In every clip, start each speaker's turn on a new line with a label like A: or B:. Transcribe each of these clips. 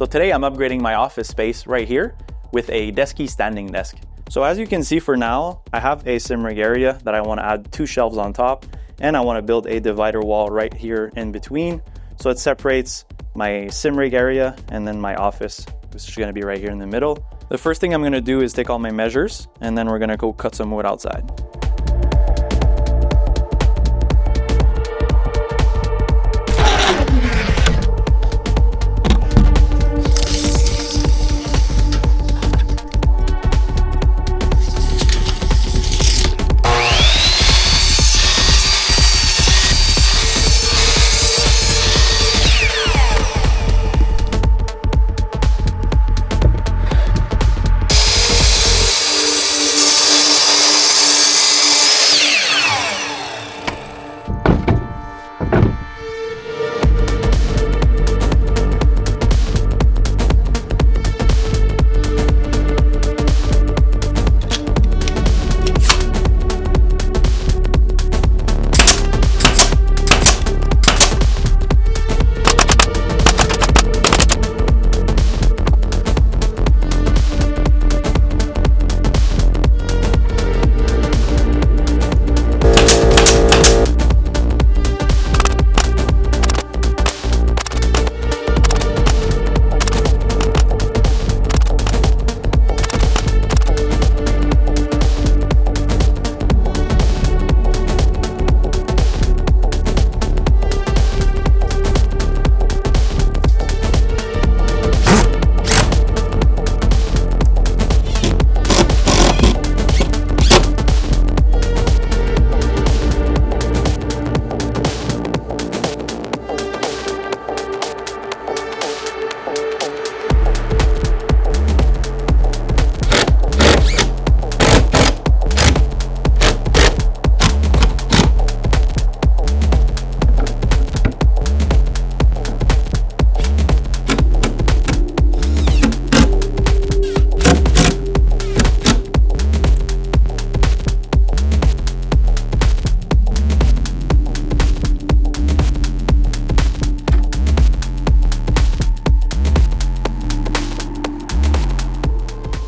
A: So today I'm upgrading my office space right here with a Desky standing desk. So as you can see, for now, I have a sim rig area that I want to add 2 shelves on top, and I want to build a divider wall right here in between. So it separates my sim rig area and then my office, which is going to be right here in the middle. The first thing I'm going to do is take all my measures, and then we're going to go cut some wood outside.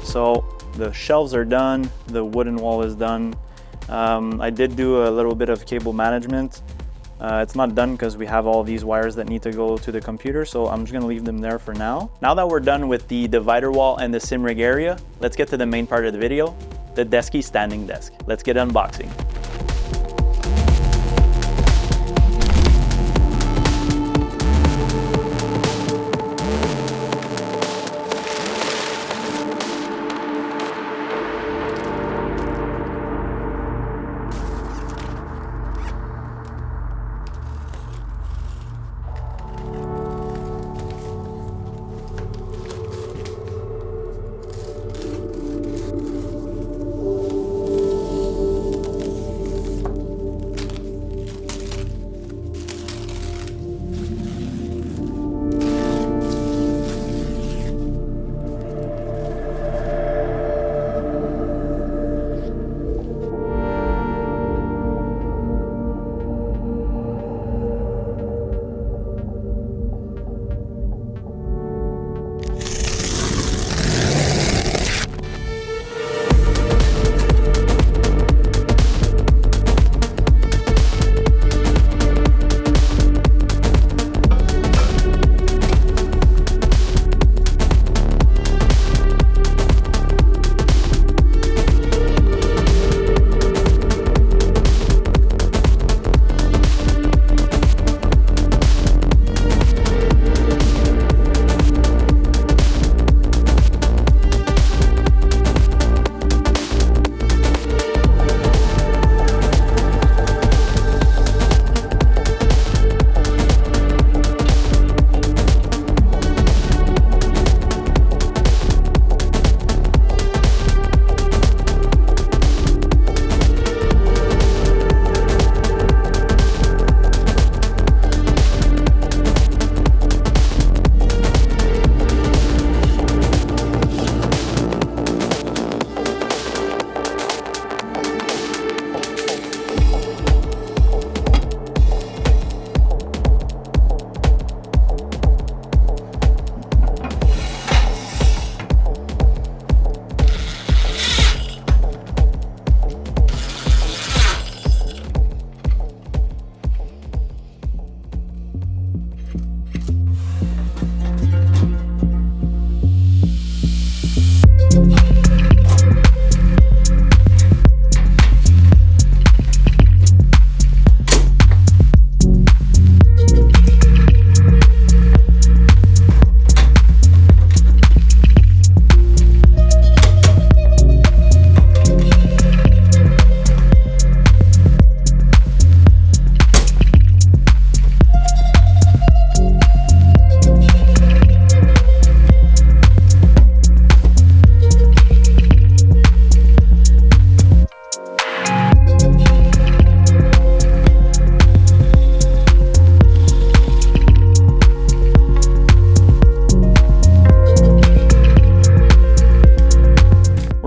A: So the shelves are done, the wooden wall is done. I did do a little bit of cable management. It's not done because we have all these wires that need to go to the computer, so I'm just gonna leave them there for now. Now that we're done with the divider wall and the sim rig area, let's get to the main part of the video, the Desky standing desk. Let's get unboxing.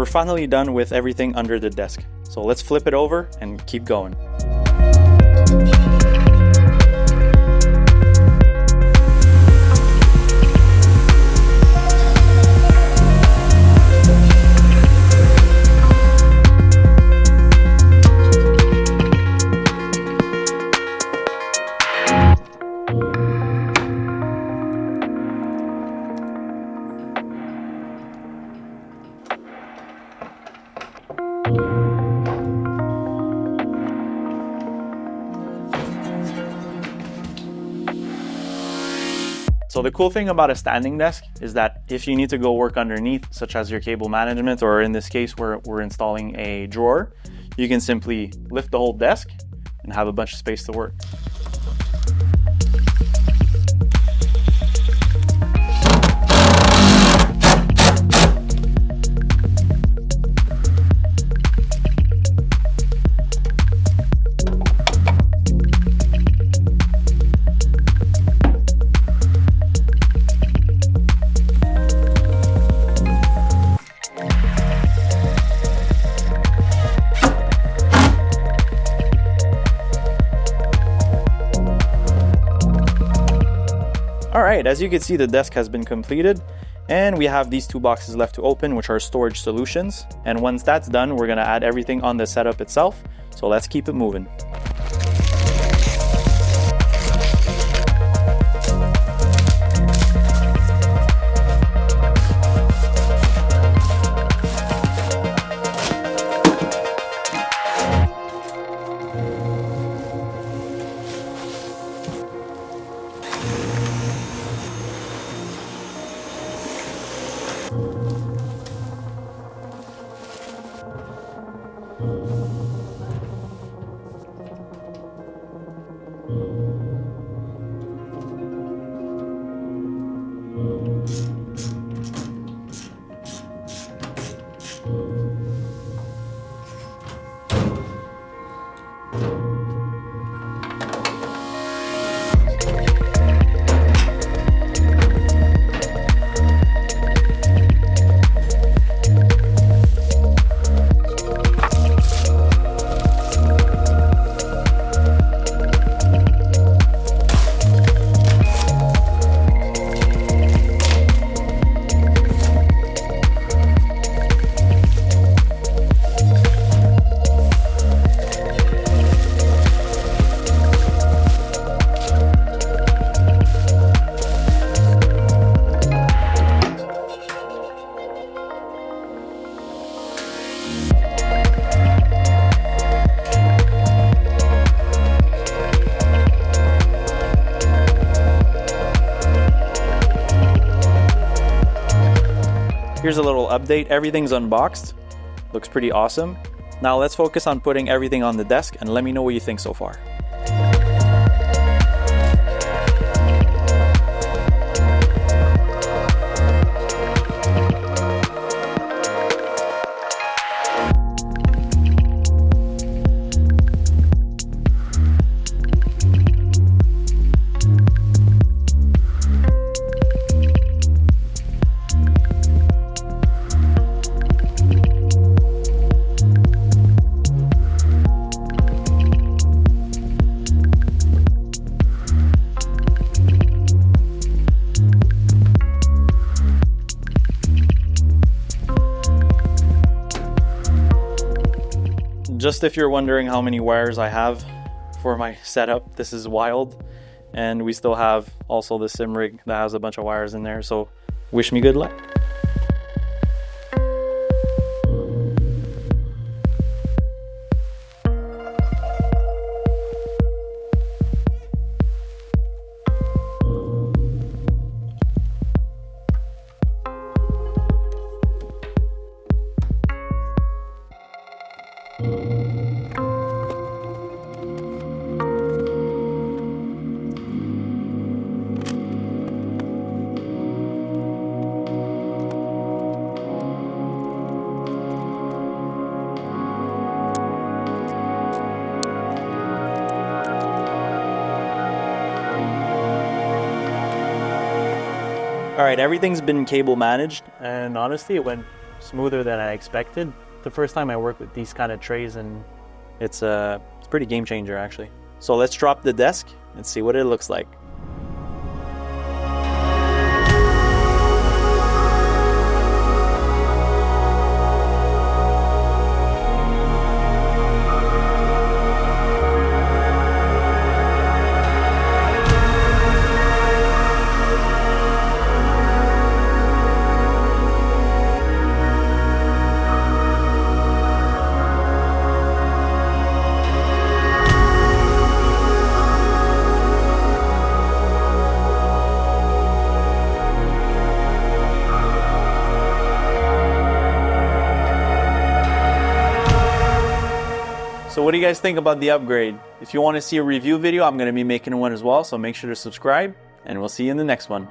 A: finally done with everything under the desk. So let's flip it over and keep going. So the cool thing about a standing desk is that if you need to go work underneath, such as your cable management, or in this case where we're installing a drawer, you can simply lift the whole desk and have a bunch of space to work. Alright, as you can see, the desk has been completed, and we have these two boxes left to open, which are storage solutions. And once that's done, we're going to add everything on the setup itself. So let's keep it moving. Here's a little update. Everything's unboxed. Looks pretty awesome. Now let's focus on putting everything on the desk and let me know what you think so far. Just if you're wondering how many wires I have for my setup, this is wild. And we still have also the sim rig that has a bunch of wires in there, so wish me good luck. All right, everything's been cable managed, and honestly, it went smoother than I expected. The first time I worked with these kind of trays, and it's a pretty game changer actually. So let's drop the desk and see what it looks like. So what do you guys think about the upgrade? If you want to see a review video, I'm going to be making one as well, so make sure to subscribe, and we'll see you in the next one.